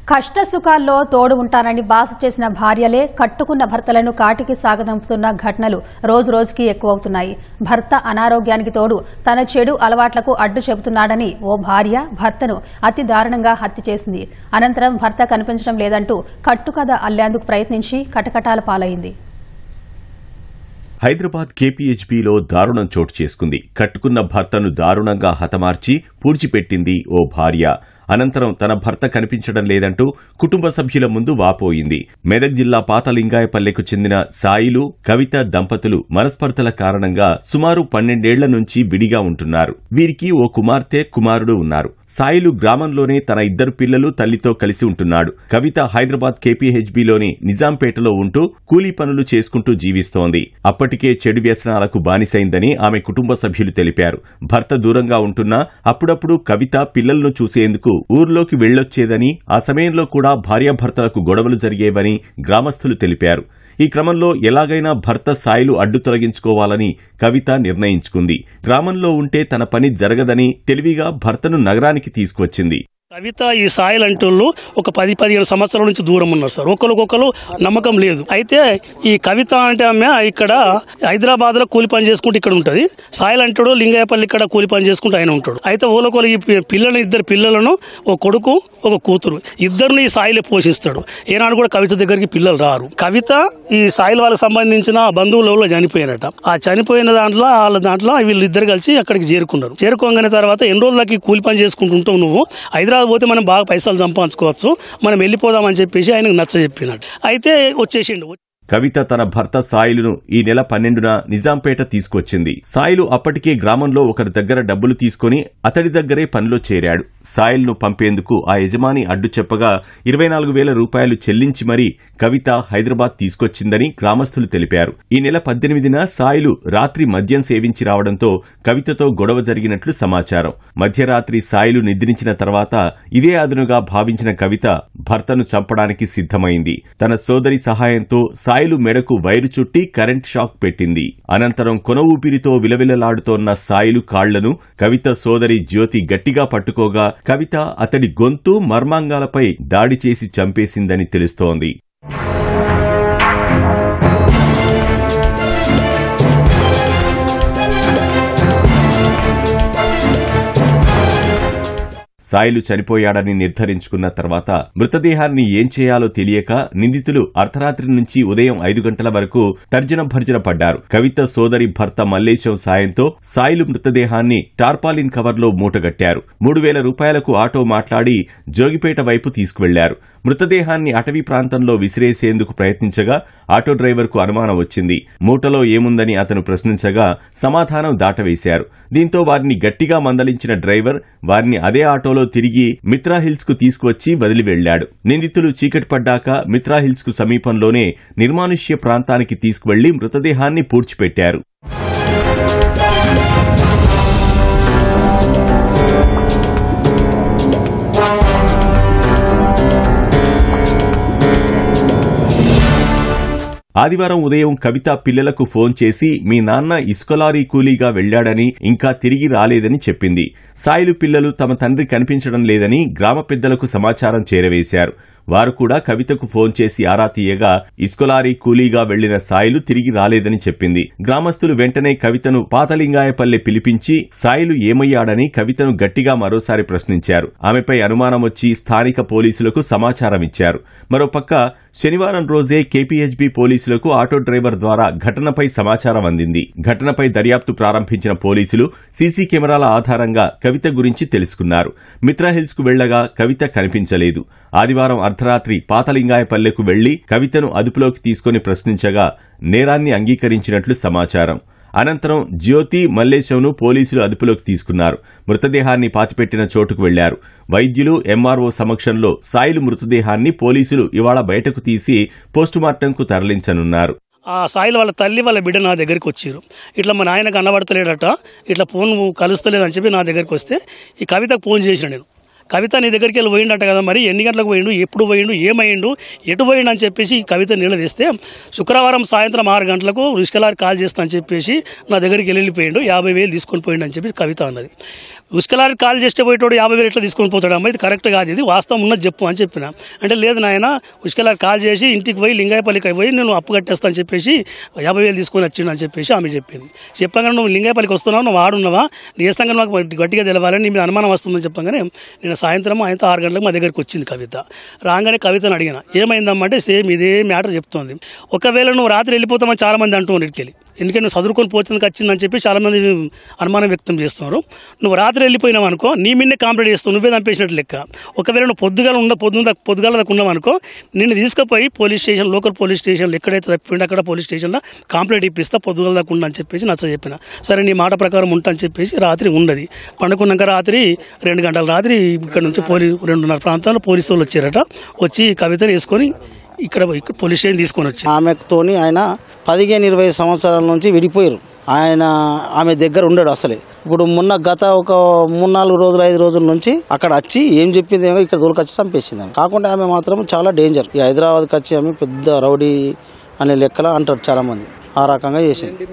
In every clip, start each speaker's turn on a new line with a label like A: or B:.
A: కష్ట సుఖాల్లో తోడు ఉంటానని బాస చేసిన భార్యలే కట్టుకున్న భర్తలను కాటికి సాగనంపుతున్న ఘటనలు రోజురోజుకి ఎక్కువవుతున్నాయి. భర్త అనారోగ్యానికి తోడు తన చెడు అలవాట్లకు అడ్డు చెబుతున్నాడని ఓ భార్య భర్తను అతి దారుణంగా హత్య చేసింది. అనంతరం భర్త కనిపించడం లేదంటూ కట్టుకథ అల్లేందుకు ప్రయత్నించి కటకటాల పాలైంది.
B: హైదరాబాద్ కేపీహెచ్బీలో దారుణం చోటు చేసుకుంది. కట్టుకున్న భర్తను దారుణంగా హతమార్చి పూడ్చిపెట్టింది ఓ భార్య. అనంతరం తన భర్త కనిపించడం లేదంటూ కుటుంబ సభ్యుల ముందు వాపోయింది. మెదక్ జిల్లా పాతలింగాయపల్లెకు చెందిన సాయిలు, కవిత దంపతులు మనస్పర్ధల కారణంగా సుమారు 12 ఏళ్ల నుంచి విడిగా ఉంటున్నారు. వీరికి ఓ కుమార్తె, కుమారుడు ఉన్నారు. సాయిలు గ్రామంలోనే తన 2 పిల్లలు, తల్లితో కలిసి ఉంటున్నాడు. కవిత హైదరాబాద్ కేపీహెచ్బీలోని నిజాంపేటలో ఉంటూ కూలీ పనులు చేసుకుంటూ జీవిస్తోంది. అప్పటికే చెడు వ్యసనాలకు బానిసైందని ఆమె కుటుంబ సభ్యులు తెలిపారు. భర్త దూరంగా ఉంటున్నా అప్పుడప్పుడు కవిత పిల్లలను చూసేందుకు ఊర్లోకి వెళ్లొచ్చేదని, ఆ సమయంలో కూడా భార్యాభర్తలకు గొడవలు జరిగేవని గ్రామస్తులు తెలిపారు. ఈ క్రమంలో ఎలాగైనా భర్త సాయిలు అడ్డు తొలగించుకోవాలని కవిత నిర్ణయించుకుంది. గ్రామంలో ఉంటే తన పని జరగదని తెలివిగా భర్తను నగరానికి తీసుకువచ్చింది.
C: కవిత ఈ సాయిల్ అంటోళ్ళు ఒక 10-15 సంవత్సరాల నుంచి దూరం ఉన్నారు సార్. ఒకరికొకరు నమ్మకం లేదు. అయితే ఈ కవిత అంటే ఆమె ఇక్కడ హైదరాబాద్ లో కూలి పని చేసుకుంటూ ఇక్కడ ఉంటది. సాయిల్ అంటాడు లింగాయపల్లి ఇక్కడ కూలి పని చేసుకుంటూ ఆయన ఉంటాడు. అయితే ఓలోకోలు ఈ పిల్లలు 2 పిల్లలను ఒక కొడుకు ఒక కూతురు ఇద్దరిని ఈ సాయిలే పోషిస్తాడు. ఏనాడు కూడా కవిత దగ్గరికి పిల్లలు రారు. కవిత ఈ సాయిల్ వాళ్ళకి సంబంధించిన బంధువులలో చనిపోయినట. ఆ చనిపోయిన దాంట్లో వీళ్ళిద్దరు కలిసి అక్కడికి చేరుకున్నారు. చేరుకోగానే తర్వాత ఎన్ని రోజులకి కూలి పని చేసుకుంటుంటావు నువ్వు, హైదరాబాద్ పోతే మనం బాగా పైసలు సంపాదించుకోవచ్చు, మనం వెళ్ళిపోదామని చెప్పేసి ఆయనకు నచ్చ చెప్పినట్టు. అయితే వచ్చేసిండు.
B: కవిత తన భర్త సాయిలును ఈ నెల 12న నిజాంపేట తీసుకొచ్చింది. సాయిలు అప్పటికే గ్రామంలో ఒకరి దగ్గర డబ్బులు తీసుకుని అతడి దగ్గరే పనిలో చేరాడు. సాయిల్ను పంపేందుకు ఆ యజమాని అడ్డు చెప్పగా 24,000 రూపాయలు చెల్లించి మరీ కవిత హైదరాబాద్ తీసుకొచ్చిందని గ్రామస్తులు తెలిపారు. ఈ నెల 18న సాయిలు రాత్రి మద్యం సేవించి రావడంతో కవితతో గొడవ జరిగినట్లు సమాచారం. మధ్యరాత్రి సాయిలు నిద్రించిన తర్వాత ఇదే అదునుగా భావించిన కవిత భర్తను చంపడానికి సిద్దమైంది. తన సోదరి సహాయంతో సాయిలు మెడకు వైరు చుట్టి కరెంట్ షాక్ పెట్టింది. అనంతరం కొన ఊపిరితో విలవిలలాడుతోన్న సాయిలు కాళ్లను కవిత సోదరి జ్యోతి గట్టిగా పట్టుకోగా కవిత అతడి గొంతు, మర్మాంగాలపై దాడి చేసి చంపేసిందని తెలుస్తోంది. సాయిలు చనిపోయాడని నిర్ధారించుకున్న తర్వాత మృతదేహాన్ని ఏం చేయాలో తెలియక నిందితులు అర్ధరాత్రి నుంచి ఉదయం 5 గంటల వరకు తర్జన భర్జన పడ్డారు. కవిత సోదరి భర్త మల్లేశం సాయంతో సాయిలు మృతదేహాన్ని టార్పాలిన్ కవర్లో మూటగట్టారు. 3,000 రూపాయలకు ఆటో మాట్లాడి జోగిపేట వైపు తీసుకువెళ్లారు. మృతదేహాన్ని అటవీ ప్రాంతంలో విసిరేసేందుకు ప్రయత్నించగా ఆటో డ్రైవర్కు అనుమానం వచ్చింది. మూటలో ఏముందని అతను ప్రశ్నించగా సమాధానం దాటవేశారు. దీంతో వారిని గట్టిగా మందలించిన డ్రైవర్ వారిని అదే ఆటోలో తిరిగి మిత్రాహిల్స్ కు తీసుకువచ్చి వదిలి వెళ్లాడు. నిందితులు చీకటి పడ్డాక మిత్రాహిల్స్ కు సమీపంలోనే నిర్మానుష్య ప్రాంతానికి తీసుకువెళ్లి మృతదేహాన్ని పూడ్చిపెట్టారు. ఆదివారం ఉదయం కవిత పిల్లలకు ఫోన్ చేసి మీ నాన్న ఇసుకలారీ కూలీగా వెళ్లాడని, ఇంకా తిరిగి రాలేదని చెప్పింది. సాయిలు పిల్లలు తమ తండ్రి కనిపించడం లేదని గ్రామ పెద్దలకు సమాచారం చేరవేశారు. వారు కూడా కవితకు ఫోన్ చేసి ఆరా తీయగా ఇసుకలారీ కూలీగా వెళ్లిన సాయిలు తిరిగి రాలేదని చెప్పింది. గ్రామస్తులు వెంటనే కవితను పాతలింగాయపల్లె పిలిపించి సాయిలు ఏమయ్యాడని కవితను గట్టిగా మరోసారి ప్రశ్నించారు. ఆమెపై అనుమానం వచ్చి స్థానిక పోలీసులకు సమాచారం ఇచ్చారు. మరోపక్క శనివారం రోజే కేపీహెచ్బీ పోలీసులకు ఆటో డ్రైవర్ ద్వారా ఘటనపై సమాచారం అందింది. ఘటనపై దర్యాప్తు ప్రారంభించిన పోలీసులు సీసీ కెమెరాల ఆధారంగా కవిత గురించి తెలుసుకున్నారు. మిత్రాహిల్స్ కు వెళ్లగా కవిత కనిపించలేదు. ఆదివారం అర్ధరాత్రి పాతలింగాయపల్లెకు వెళ్లి కవితను అదుపులోకి తీసుకుని ప్రశ్నించగా నేరాన్ని అంగీకరించినట్లు సమాచారం. అనంతరం జ్యోతి, మల్లేశంను పోలీసులు అదుపులోకి తీసుకున్నారు. మృతదేహాన్ని పాతిపెట్టిన చోటుకు వెళ్లారు. వైద్యులు, ఎంఆర్ఓ సమక్షంలో సాయిలు మృతదేహాన్ని పోలీసులు ఇవాళ బయటకు తీసి పోస్టుమార్టంకు తరలించనున్నారు.
C: ఆ సాయిల్ వాళ్ళ తల్లి వాళ్ళ బిడ్డ నా దగ్గరికి వచ్చారు. ఇట్లా మా నాయన కనబడతలేడట, ఇట్లా ఫోన్ కలుస్తలేదని చెప్పి నా దగ్గరికి వస్తే ఈ కవితకు ఫోన్ చేసిన నేను. కవిత నీ దగ్గరికి వెళ్ళి పోయిండట కదా, మరి ఎన్ని గంటలకు పోయిండు, ఎప్పుడు పోయిండు, ఏమైండు, ఎటు పోయిండు అని చెప్పేసి కవిత నిలదీస్తే శుక్రవారం సాయంత్రం 6 గంటలకు ఉష్కలారి కాల్ చేస్తా అని చెప్పేసి నా దగ్గరికి వెళ్ళిపోయిండు, 50,000 తీసుకొని పోయిండు అని చెప్పి కవిత అన్నది. ఉష్కలారి కాల్ చేస్తే పోయేటోడు 50,000 ఎట్లా తీసుకొని పోతాడు అమ్మ, ఇది కరెక్ట్ కాదు, ఇది వాస్తవం ఉన్నది చెప్పు అని చెప్పిన. అంటే లేదు నాయన, ఉష్కలారి కాల్ చేసి ఇంటికి పోయి లింగాయపల్లికి పోయి నేను అప్పు కట్టేస్తా అని చెప్పేసి 50,000 తీసుకొని వచ్చిండు అని చెప్పేసి ఆమె చెప్పింది. చెప్పగానే నువ్వు లింగాయపల్లికి వస్తున్నావు, నువ్వు ఆడున్నావా, నీ చేస్తాను మాకు గట్టిగా తెలవాలని నీ మీద అనుమానం వస్తుందని చెప్పగానే నేను సాయంత్రం ఆయన 6 గంటలకు మా దగ్గరికి వచ్చింది కవిత. రాగానే కవితను అడిగిన ఏమైందమ్మా అంటే సేమ్ ఇదే మ్యాటర్ చెప్తోంది. ఒకవేళ నువ్వు రాత్రి వెళ్ళిపోతామని చాలా మంది అంటున్నారు ఇంటికి, ఎందుకంటే నువ్వు చదువుకొని పోతుంది వచ్చిందని చెప్పి చాలామంది అనుమానం వ్యక్తం చేస్తున్నారు. నువ్వు రాత్రి వెళ్ళిపోయినావు అనుకో, నీ మీదే కాంప్లైంట్ చేస్తావు, నువ్వే చంపేసినట్టు లెక్క. ఒకవేళ నువ్వు పొద్దుగాల దాకా ఉన్నావనుకో, నిన్ను తీసుకుపోయి పోలీస్ స్టేషన్, లోకల్ పోలీస్ స్టేషన్లో ఎక్కడైతే తప్పిండో అక్కడ పోలీస్ స్టేషన్లో కంప్లైంట్ ఇప్పిస్తా, పొద్దుగాల దాకా ఉండ అని చెప్పేసి నచ్చ చెప్పిన. సరే నీ మాట ప్రకారం ఉంటా అని చెప్పేసి రాత్రి ఉండదు. పండుకున్నాక రాత్రి 2 గంటల రాత్రి ఇక్కడ నుంచి 2:30 ప్రాంతాల్లో పోలీసు వాళ్ళు వచ్చారట. వచ్చి కవితను వేసుకొని ఇక్కడ పోలీస్ స్టేషన్ తీసుకొని వచ్చి
D: ఆమెతోని ఆయన 15-20 సంవత్సరాల నుంచి విడిపోయారు. ఆమె దగ్గర ఉండడు అసలే. ఇప్పుడు గత ఒక 3-4 రోజులు 5 రోజుల నుంచి అక్కడ వచ్చి ఏం చెప్పింది ఇక్కడ దొరికొచ్చి చంపేసింది. కాకుండా ఆమె మాత్రం చాలా డేంజర్. ఈ హైదరాబాద్కి వచ్చి ఆమె పెద్ద రౌడీ అనే లెక్కల అంటారు చాలా మంది. ఆ రకంగా చేసింది.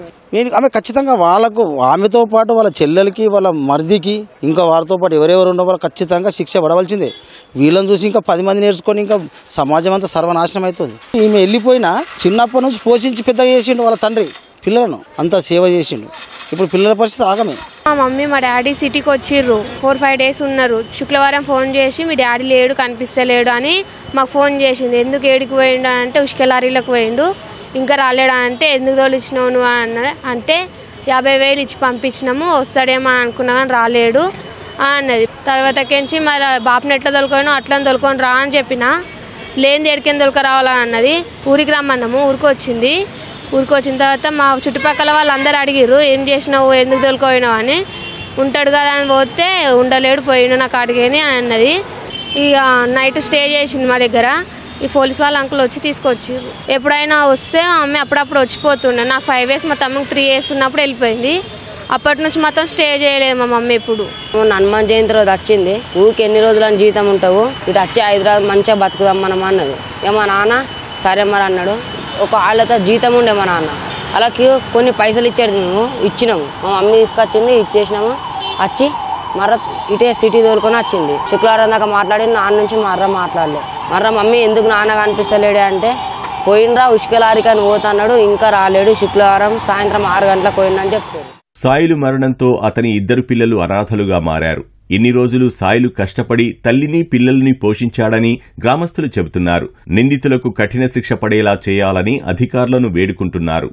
D: ఆమె ఖచ్చితంగా వాళ్ళకు, ఆమెతో పాటు వాళ్ళ చెల్లెలకి, వాళ్ళ మరిదికి, ఇంకా వారితో పాటు ఎవరెవరు ఉండో వాళ్ళు ఖచ్చితంగా శిక్ష పడవలసిందే. వీళ్ళని చూసి ఇంకా 10 మంది నేర్చుకొని ఇంకా సమాజం అంతా సర్వనాశనం అవుతుంది. ఈమె వెళ్ళిపోయినా చిన్నప్పటి నుంచి పోషించి పెద్దగా చేసిండు వాళ్ళ తండ్రి, పిల్లలను అంతా సేవ చేసిండు. ఇప్పుడు పిల్లల పరిస్థితి ఆగమే.
E: మా మమ్మీ మా డాడీ సిటీకి వచ్చిర్రు, 4-5 డేస్ ఉన్నారు. శుక్రవారం ఫోన్ చేసి మీ డాడీ లేడు, కనిపిస్తలేడు అని మాకు ఫోన్ చేసింది. ఎందుకు ఏడికి పోయిండు అంటే ఉష్కలారీలకు పోయిండు, ఇంకా రాలేడా అంటే ఎందుకు తోలిచ్చినావు నువ్వు అంటే 50,000 ఇచ్చి పంపించినాము, వస్తాడేమో అనుకున్నా కానీ రాలేడు అన్నది. తర్వాతకించి మరి బాపుని ఎట్లా తొలుకోను అట్లా తొలుకొని రా అని చెప్పిన. లేని ఏడికేం తొలుక రావాలని అన్నది. ఊరికి రమ్మన్నాము, ఊరికి వచ్చింది. ఊరికి వచ్చిన తర్వాత మా చుట్టుపక్కల వాళ్ళందరూ అడిగిర్రు ఏం చేసినావు, ఎందుకు తోలుకోయినావు అని. ఉంటాడు కదా అని పోతే ఉండలేడు, పోయిండు నాకు అడిగని అన్నది. ఇక నైట్ స్టే చేసింది మా దగ్గర. ఈ పోలీస్ వాళ్ళ అంకుల్ వచ్చి తీసుకొచ్చి ఎప్పుడైనా వస్తే ఆమె అప్పుడప్పుడు వచ్చిపోతుండే. నాకు 5 years, మా తమ్ముకు 3 years ఉన్నప్పుడు వెళ్ళిపోయింది. అప్పటి నుంచి మొత్తం స్టే చేయలేదు మా మమ్మీ. ఇప్పుడు
F: హనుమాన్ జయంతి రోజు వచ్చింది. ఊరికి ఎన్ని రోజులని జీతం ఉంటావు, ఇటు వచ్చి హైదరాబాద్ మంచిగా బతుకుదాం మనం అన్నది. మా నాన్న సరే మరి అన్నాడు. ఒక వాళ్ళతో జీతం ఉండే మా నాన్న, అలాగే కొన్ని పైసలు ఇచ్చాడు, మేము ఇచ్చినాము. మా మమ్మీ తీసుకొచ్చింది, ఇచ్చేసినాము. వచ్చి మర్ర ఇటే సిటీ దొరుకుని వచ్చింది. శుక్రవారం దాకా మాట్లాడి నాన్న నుంచి మాట్లాడలేదు. మమ్మీ ఎందుకు నాన్న కనిపిస్తలేడే అంటే పోయినరా ఉష్కలారికి అని పోతున్నాడు, ఇంకా రాలేడు, శుక్రవారం సాయంత్రం 6 గంటలకు పోయిండని చెప్తాడు.
B: సాయిలు మరణంతో అతని 2 పిల్లలు అనాథలుగా మారారు. ఇన్ని రోజులు సాయిలు కష్టపడి తల్లిని పిల్లల్ని పోషించాడని గ్రామస్తులు చెబుతున్నారు. నిందితులకు కఠిన శిక్ష పడేలా చేయాలని అధికారులను వేడుకుంటున్నారు.